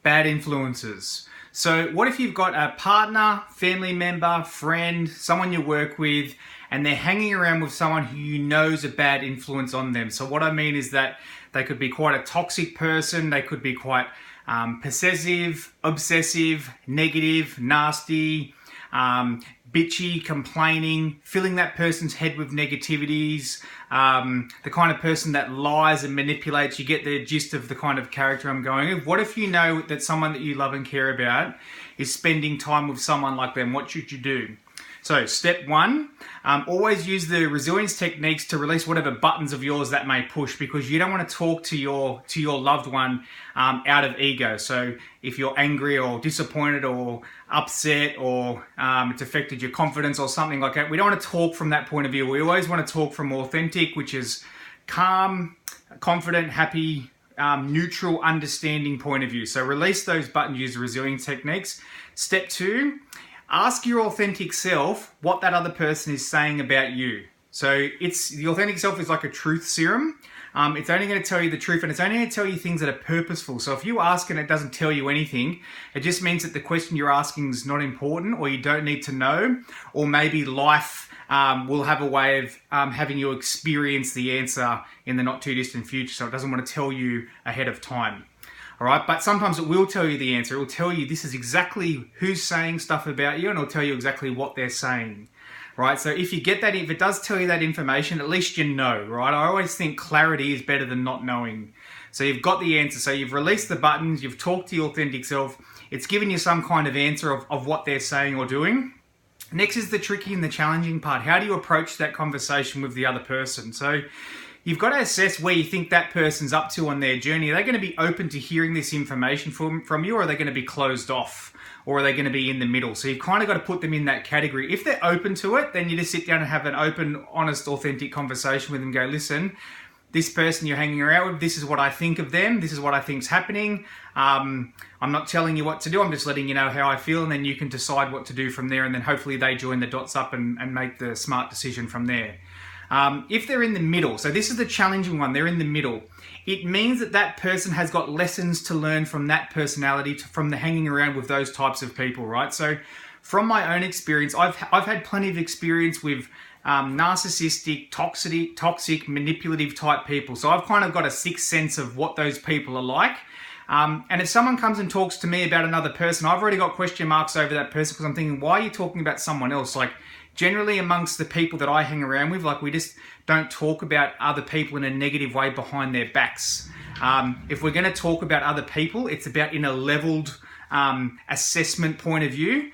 bad influences. So what if you've got a partner, family member, friend, someone you work with, and they're hanging around with someone who you know is a bad influence on them? So what I mean is that they could be quite a toxic person, they could be quite possessive, obsessive, negative, nasty, bitchy, complaining, filling that person's head with negativities, the kind of person that lies and manipulates. You get the gist of the kind of character I'm going with. What if you know that someone that you love and care about is spending time with someone like them? What should you do? So step one, always use the resilience techniques to release whatever buttons of yours that may push, because you don't want to talk to your loved one out of ego. So if you're angry or disappointed or upset or it's affected your confidence or something like that, we don't want to talk from that point of view. We always want to talk from authentic, which is calm, confident, happy, neutral, understanding point of view. So release those buttons, use the resilience techniques. Step two, ask your authentic self what that other person is saying about you. So the authentic self is like a truth serum. It's only going to tell you the truth, and it's only going to tell you things that are purposeful. So if you ask and it doesn't tell you anything, it just means that the question you're asking is not important, or you don't need to know, or maybe life will have a way of having you experience the answer in the not too distant future. So it doesn't want to tell you ahead of time. All right, but sometimes it will tell you the answer. It will tell you this is exactly who's saying stuff about you, and it'll tell you exactly what they're saying. Right, so if you get that, if it does tell you that information, at least you know, right? I always think clarity is better than not knowing. So you've got the answer. So you've released the buttons, you've talked to your authentic self. It's given you some kind of answer of what they're saying or doing. Next is the tricky and the challenging part. How do you approach that conversation with the other person? So you've got to assess where you think that person's up to on their journey. Are they going to be open to hearing this information from you, or are they going to be closed off? Or are they going to be in the middle? So you've kind of got to put them in that category. If they're open to it, then you just sit down and have an open, honest, authentic conversation with them. Go, listen, this person you're hanging around with, this is what I think of them. This is what I think's happening. I'm not telling you what to do. I'm just letting you know how I feel, and then you can decide what to do from there. And then hopefully they join the dots up and make the smart decision from there. If they're in the middle, so this is the challenging one, they're in the middle. It means that that person has got lessons to learn from that personality, from the hanging around with those types of people, right? So from my own experience, I've had plenty of experience with narcissistic, toxic, manipulative type people. So I've kind of got a sixth sense of what those people are like. And if someone comes and talks to me about another person, I've already got question marks over that person, because I'm thinking, why are you talking about someone else? Like, generally amongst the people that I hang around with, like, we just don't talk about other people in a negative way behind their backs. If we're going to talk about other people, it's about in a leveled assessment point of view,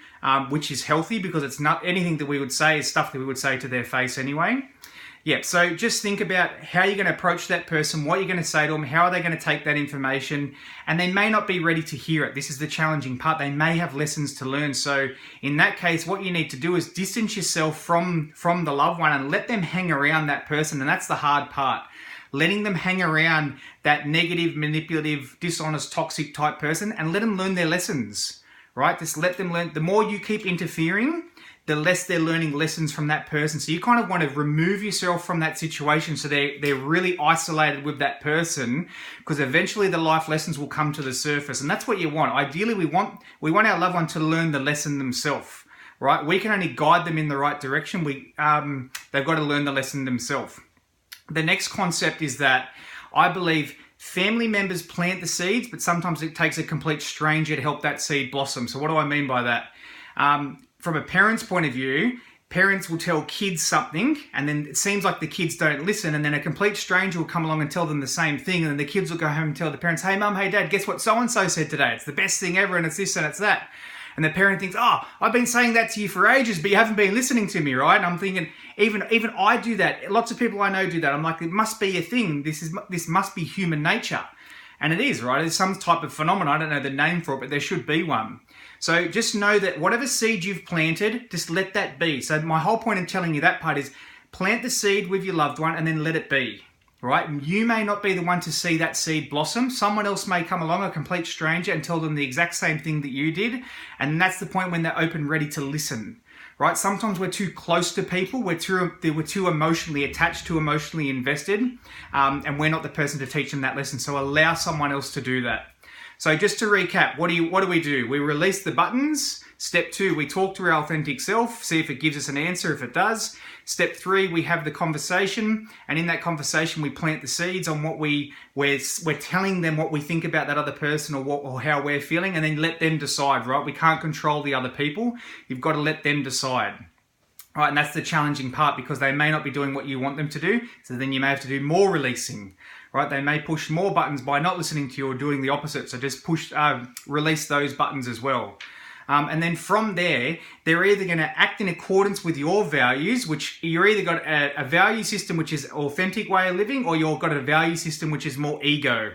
which is healthy, because it's not anything that we would say is stuff that we would say to their face anyway. Yeah, so just think about how you're going to approach that person, what you're going to say to them, how are they going to take that information, and they may not be ready to hear it. This is the challenging part. They may have lessons to learn. So in that case, what you need to do is distance yourself from the loved one and let them hang around that person, and that's the hard part. Letting them hang around that negative, manipulative, dishonest, toxic type person, and let them learn their lessons, right? Just let them learn. The more you keep interfering, the less they're learning lessons from that person. So you kind of want to remove yourself from that situation, so they're really isolated with that person, because eventually the life lessons will come to the surface, and that's what you want. Ideally, we want our loved one to learn the lesson themselves, right? We can only guide them in the right direction. They've got to learn the lesson themselves. The next concept is that I believe family members plant the seeds, but sometimes it takes a complete stranger to help that seed blossom. So what do I mean by that? From a parent's point of view, parents will tell kids something, and then it seems like the kids don't listen, and then a complete stranger will come along and tell them the same thing, and then the kids will go home and tell the parents, hey mum, hey dad, guess what so-and-so said today? It's the best thing ever, and it's this and it's that. And the parent thinks, oh, I've been saying that to you for ages, but you haven't been listening to me, right? And I'm thinking, even I do that. Lots of people I know do that. I'm like, it must be a thing. This must be human nature. And it is, right? It's some type of phenomenon. I don't know the name for it, but there should be one. So just know that whatever seed you've planted, just let that be. So my whole point in telling you that part is plant the seed with your loved one and then let it be, right? You may not be the one to see that seed blossom. Someone else may come along, a complete stranger, and tell them the exact same thing that you did. And that's the point when they're open, ready to listen, right? Sometimes we're too close to people. We're too emotionally attached, too emotionally invested, and we're not the person to teach them that lesson. So allow someone else to do that. So just to recap, what do we do? We release the buttons. Step 2, we talk to our authentic self, see if it gives us an answer. If it does. Step 3, we have the conversation, and in that conversation we plant the seeds on what we're telling them what we think about that other person or how we're feeling, and then let them decide, right? We can't control the other people. You've got to let them decide. Right, and that's the challenging part, because they may not be doing what you want them to do, so then you may have to do more releasing. Right, they may push more buttons by not listening to you or doing the opposite, so just release those buttons as well. And then from there, they're either going to act in accordance with your values, which you're either got a value system which is authentic way of living, or you've got a value system which is more ego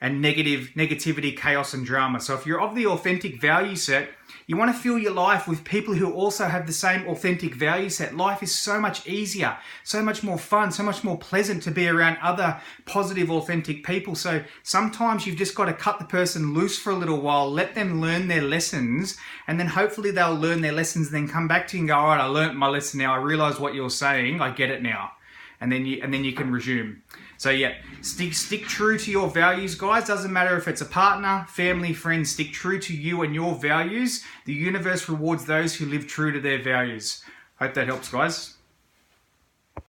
and negativity, chaos and drama. So if you're of the authentic value set, you want to fill your life with people who also have the same authentic value set. Life is so much easier, so much more fun, so much more pleasant to be around other positive, authentic people. So sometimes you've just got to cut the person loose for a little while, let them learn their lessons, and then hopefully they'll learn their lessons, then come back to you and go, all right, I learned my lesson now. I realize what you're saying. I get it now. And then you can resume. So yeah, stick true to your values, guys. Doesn't matter if it's a partner, family, friend, stick true to you and your values. The universe rewards those who live true to their values. Hope that helps, guys.